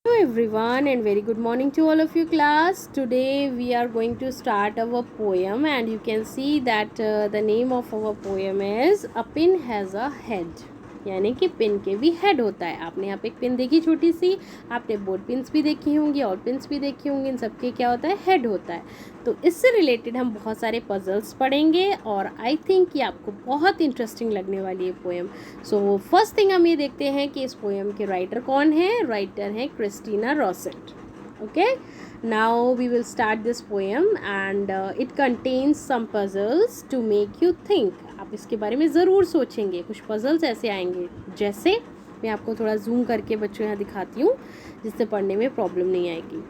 Hello everyone and very good morning to all of you class. Today we are going to start our poem and you can see that the name of our poem is A Pin Has a Head. यानी कि pin के भी head होता है. आपने यहाँ पे एक पिन देखी छोटी सी, आपने बोर्ड पिन्स भी देखी होंगी और पिन्स भी देखी होंगी. इन सबके क्या होता है? हेड होता है. तो इससे रिलेटेड हम बहुत सारे पजल्स पढ़ेंगे और आई थिंक कि आपको बहुत इंटरेस्टिंग लगने वाली है पोएम. सो फर्स्ट थिंग हम ये देखते हैं कि इस पोएम के राइटर कौन है. राइटर है Christina Rossetti. Okay, now we will start this poem and it contains some puzzles to make you think. आप इसके बारे में ज़रूर सोचेंगे. कुछ पजल्स ऐसे आएंगे, जैसे मैं आपको थोड़ा जूम करके बच्चों यहाँ दिखाती हूँ जिससे पढ़ने में प्रॉब्लम नहीं आएगी.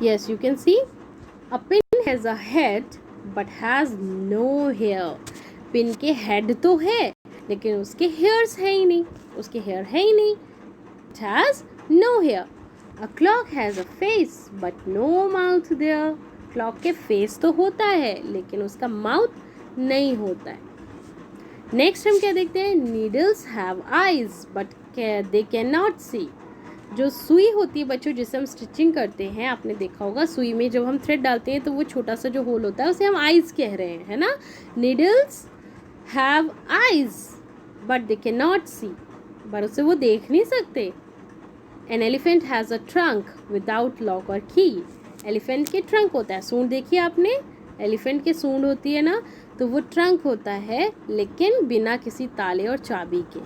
Yes, you can see a pin has a head but has no hair. Pin के हेड तो है लेकिन उसके हेयर्स है ही नहीं. उसके हेयर है ही नहीं. It has no hair. A clock has a face but no mouth there. Clock के फेस तो होता है लेकिन उसका माउथ नहीं होता है. नेक्स्ट हम क्या देखते हैं? Needles have eyes but they can not see. जो सुई होती है बच्चों, जिसे हम स्टिचिंग करते हैं, आपने देखा होगा सुई में जब हम थ्रेड डालते हैं तो वो छोटा सा जो होल होता है उसे हम आईज कह रहे हैं, है ना. Needles have eyes but they can not see. पर उसे वो देख नहीं सकते. An elephant has a trunk without lock और की. एलिफेंट के ट्रंक होता है. सूंड देखिए आपने, एलिफेंट के सूंड होती है ना, तो वो ट्रंक होता है लेकिन बिना किसी ताले और चाबी के.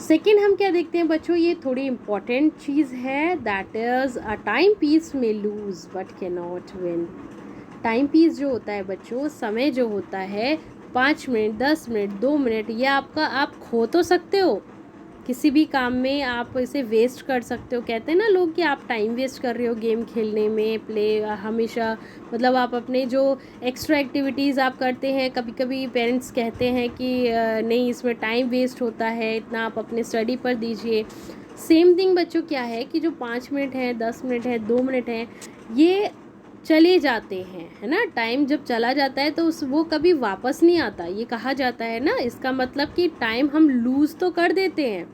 सेकेंड हम क्या देखते हैं बच्चों? ये थोड़ी इंपॉर्टेंट चीज़ है. That is a time piece में lose but can not win. Time piece जो होता है बच्चों, समय जो होता है, 5 मिनट, 10 मिनट, 2 मिनट, ये आपका आप खो तो सकते हो. किसी भी काम में आप इसे वेस्ट कर सकते हो. कहते हैं ना लोग कि आप टाइम वेस्ट कर रहे हो गेम खेलने में, प्ले हमेशा, मतलब आप अपने जो एक्स्ट्रा एक्टिविटीज़ आप करते हैं, कभी कभी पेरेंट्स कहते हैं कि नहीं इसमें टाइम वेस्ट होता है, इतना आप अपने स्टडी पर दीजिए. सेम थिंग बच्चों क्या है कि जो 5 मिनट है, 10 मिनट है, 2 मिनट है, ये चले जाते हैं, है ना. टाइम जब चला जाता है तो वो कभी वापस नहीं आता. ये कहा जाता है ना, इसका मतलब कि टाइम हम लूज़ तो कर देते हैं,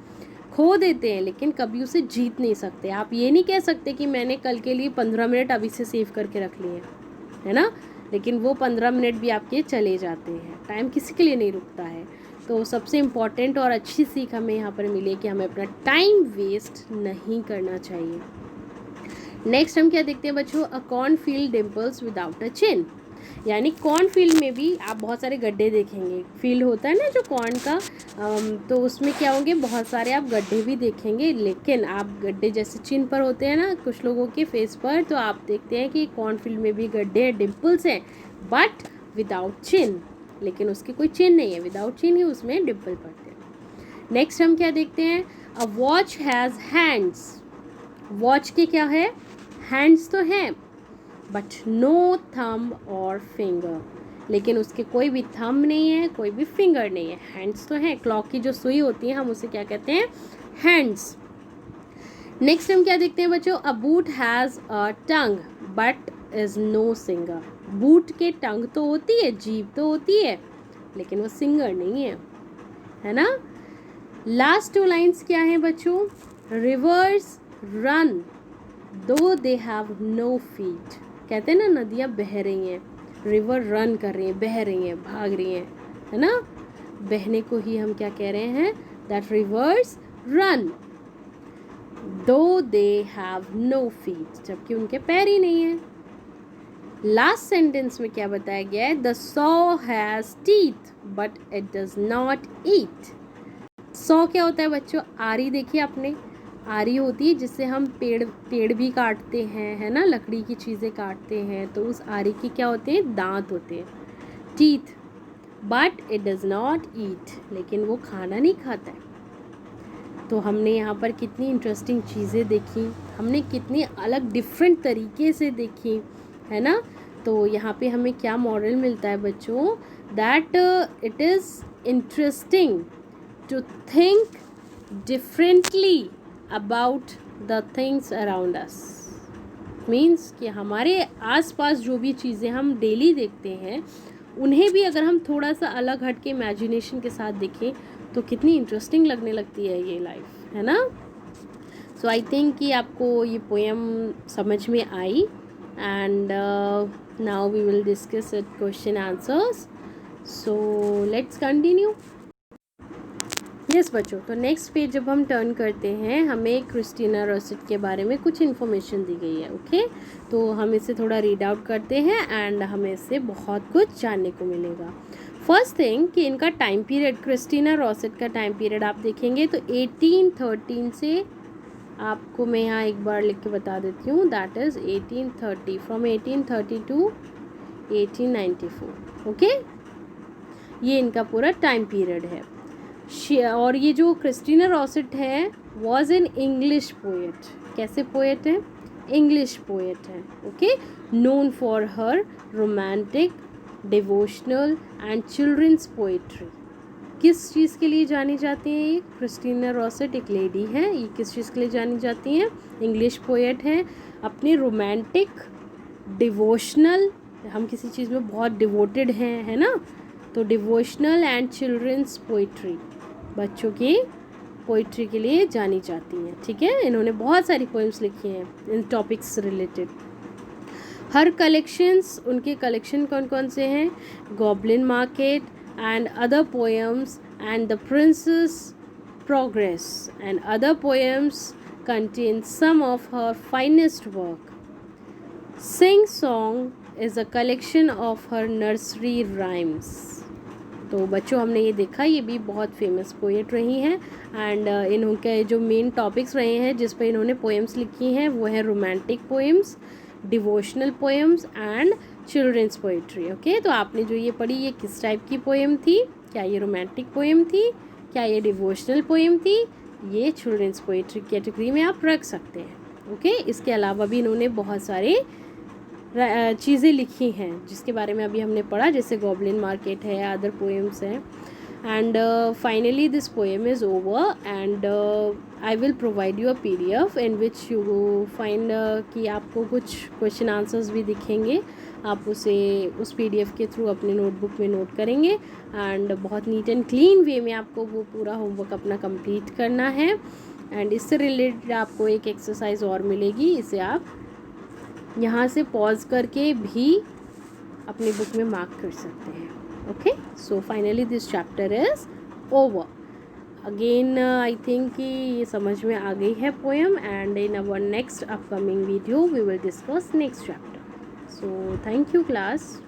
खो देते हैं, लेकिन कभी उसे जीत नहीं सकते. आप ये नहीं कह सकते कि मैंने कल के लिए 15 मिनट अभी से सेव करके रख लिए, है ना, लेकिन वो 15 मिनट भी आपके चले जाते हैं. टाइम किसी के लिए नहीं रुकता है. तो सबसे इम्पॉर्टेंट और अच्छी सीख हमें यहाँ पर मिली कि हमें अपना टाइम वेस्ट नहीं करना चाहिए. नेक्स्ट हम क्या देखते हैं बच्चों? अ कॉर्नफील्ड डिम्पल्स विदाउट अ चिन. यानी कॉर्नफील्ड में भी आप बहुत सारे गड्ढे देखेंगे. फील्ड होता है ना जो कॉर्न का, तो उसमें क्या होंगे, बहुत सारे आप गड्ढे भी देखेंगे. लेकिन आप गड्ढे जैसे चिन पर होते हैं ना कुछ लोगों के फेस पर, तो आप देखते हैं कि कॉर्नफील्ड में भी गड्ढे हैं, डिम्पल्स हैं, बट विदाउट चिन. लेकिन उसकी कोई चिन नहीं है, विदाउट चिन ही उसमें डिम्पल पड़ते हैं. नेक्स्ट हम क्या देखते हैं? A watch has hands. Watch के क्या है? हैंड्स तो हैं बट नो थंब और फिंगर. लेकिन उसके कोई भी थंब नहीं है, कोई भी फिंगर नहीं है. हैंड्स तो हैं. क्लॉक की जो सुई होती है हम उसे क्या कहते हैं? हैंड्स. नेक्स्ट हम क्या देखते हैं बच्चों? अ boot has a tongue but is know singer. Boot के टंग तो होती है, जीभ तो होती है, लेकिन वो सिंगर नहीं है ना. लास्ट 2 लाइन्स क्या हैं बच्चों? रिवर्स रन दो दे हैव नो फीट. कहते हैं ना नदियाँ बह रही हैं, रिवर रन कर रही हैं, बह रही हैं, भाग रही हैं, है ना. बहने को ही हम क्या कह रहे हैं? दैट रिवर्स रन दो दे हैव नो फीट. जबकि उनके पैर ही नहीं है. लास्ट सेंटेंस में क्या बताया गया है? The saw has teeth but it does not eat. Saw क्या होता है बच्चों? आरी देखिए आपने, आरी होती है जिससे हम पेड़ भी काटते हैं, है ना, लकड़ी की चीज़ें काटते हैं, तो उस आरी की क्या होते हैं? दांत होते हैं, teeth. But it does not eat. लेकिन वो खाना नहीं खाता है. तो हमने यहाँ पर कितनी इंटरेस्टिंग चीज़ें देखी, हमने कितनी अलग डिफरेंट तरीके से देखी, है ना. तो यहाँ पे हमें क्या मॉरल मिलता है बच्चों? That it is interesting to think differently about the things around us. Means कि हमारे आसपास जो भी चीज़ें हम डेली देखते हैं उन्हें भी अगर हम थोड़ा सा अलग हट के इमेजिनेशन के साथ देखें तो कितनी इंटरेस्टिंग लगने लगती है ये लाइफ, है ना. सो आई थिंक कि आपको ये पोएम समझ में आई. And now we will discuss it question answers. So let's continue. Yes बच्चों, तो नेक्स्ट पेज जब हम टर्न करते हैं हमें क्रिस्टीना रोसेट के बारे में कुछ इन्फॉर्मेशन दी गई है. ओके, तो हम इसे थोड़ा रीड आउट करते हैं एंड हमें इससे बहुत कुछ जानने को मिलेगा. फर्स्ट थिंग कि इनका टाइम पीरियड, क्रिस्टीना रोसेट का टाइम पीरियड आप देखेंगे तो 1813 से, आपको मैं यहाँ एक बार लिख के बता देती हूँ, that is 1830, from 1830 to 1894. Okay, ये इनका पूरा टाइम पीरियड है. और ये जो क्रिस्टीना रोसेट है वॉज एन इंग्लिश पोएट. कैसे पोएट है? इंग्लिश पोएट है. Okay, known for her romantic, devotional and children's poetry. किस चीज़ के लिए जानी जाती हैं ये? क्रिस्टीना रोसेट एक लेडी है, ये किस चीज़ के लिए जानी जाती हैं? इंग्लिश पोएट हैं. अपनी रोमांटिक, डिवोशनल, हम किसी चीज़ में बहुत डिवोटेड हैं, है ना, तो डिवोशनल एंड चिल्ड्रंस पोइट्री, बच्चों की पोइट्री के लिए जानी जाती हैं. ठीक है, इन्होंने बहुत सारी पोएम्स लिखी हैं इन टॉपिक्स से रिलेटेड. हर कलेक्शंस, उनके कलेक्शन कौन कौन से हैं? Goblin market and other poems and the princess progress and other poems contain some of her finest work. Sing Song is a collection of her nursery rhymes. तो बच्चों हमने ये देखा, ये भी बहुत फेमस पोएट रही हैं. एंड इनके जो मेन टॉपिक्स रहे हैं जिस पर इन्होंने पोएम्स लिखी हैं वो है romantic poems, devotional poems and children's poetry. Okay, तो आपने जो ये पढ़ी ये किस टाइप की पोएम थी? क्या ये रोमांटिक पोएम थी? क्या ये डिवोशनल पोएम थी? ये चिल्ड्रंस पोएट्री कैटेगरी में आप रख सकते हैं. ओके, इसके अलावा भी इन्होंने बहुत सारे चीज़ें लिखी हैं जिसके बारे में अभी हमने पढ़ा, जैसे गॉब्लिन मार्केट है, अदर पोएम्स हैं. And finally this poem is over and I will provide you a PDF in which you find कि आपको कुछ क्वेश्चन आंसर्स भी दिखेंगे. आप उसे उस PDF के थ्रू अपने नोटबुक में नोट करेंगे एंड बहुत नीट एंड क्लीन वे में आपको वो पूरा होमवर्क अपना कंप्लीट करना है. एंड इससे रिलेटेड आपको एक एक्सरसाइज और मिलेगी, इसे आप यहाँ से पॉज करके भी अपनी बुक में मार्क कर सकते हैं. Okay, so finally this chapter is over. Again I think कि ये समझ में आ गई है poem. And in our next upcoming video we will discuss next chapter. So thank you class.